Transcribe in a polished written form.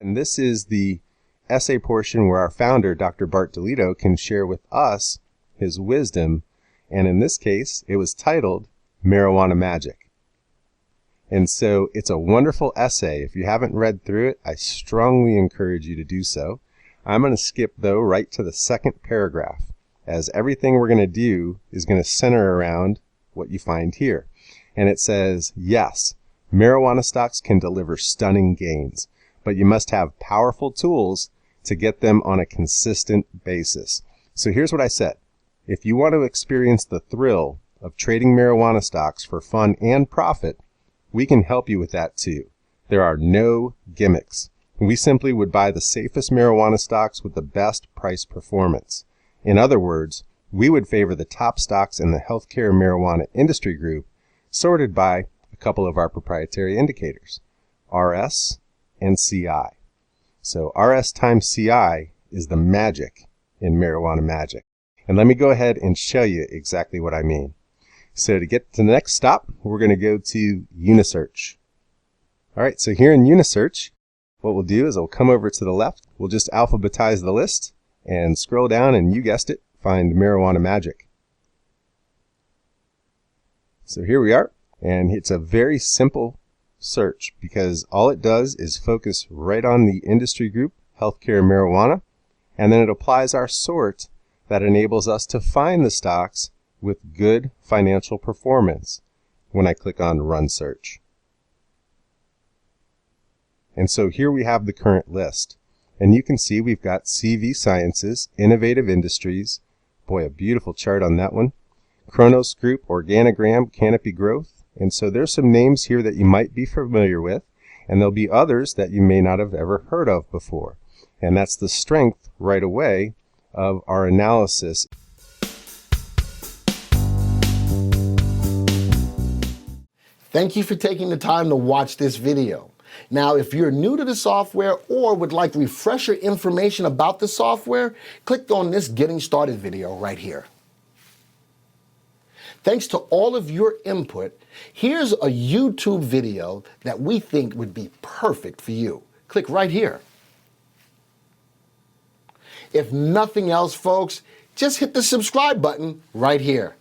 And this is the essay portion where our founder, Dr. Bart DeLito, can share with us his wisdom. And in this case, it was titled Marijuana Magic. And so it's a wonderful essay. If you haven't read through it, I strongly encourage you to do so. I'm going to skip, though, right to the second paragraph, as everything we're going to do is going to center around what you find here. And it says, yes, marijuana stocks can deliver stunning gains, but you must have powerful tools to get them on a consistent basis. So here's what I said. If you want to experience the thrill of trading marijuana stocks for fun and profit, we can help you with that too. There are no gimmicks. We simply would buy the safest marijuana stocks with the best price performance. In other words, we would favor the top stocks in the healthcare marijuana industry group, sorted by a couple of our proprietary indicators, RS and CI. So RS times CI is the magic in marijuana magic. And let me go ahead and show you exactly what I mean. So to get to the next stop, we're going to go to Unisearch. All right, so here in Unisearch, what we'll do is we'll come over to the left. We'll just alphabetize the list and scroll down, and you guessed it, find Marijuana Magic. So here we are, and it's a very simple search because all it does is focus right on the industry group, healthcare marijuana, and then it applies our sort that enables us to find the stocks with good financial performance when I click on Run Search. And so here we have the current list. And you can see we've got CV Sciences, Innovative Industries, boy, a beautiful chart on that one, Kronos Group, Organogram, Canopy Growth. And so there's some names here that you might be familiar with, and there'll be others that you may not have ever heard of before. And that's the strength right away of our analysis. Thank you for taking the time to watch this video. Now, if you're new to the software or would like refresher information about the software, click on this Getting Started video right here. Thanks to all of your input, here's a YouTube video that we think would be perfect for you. Click right here. If nothing else, folks, just hit the subscribe button right here.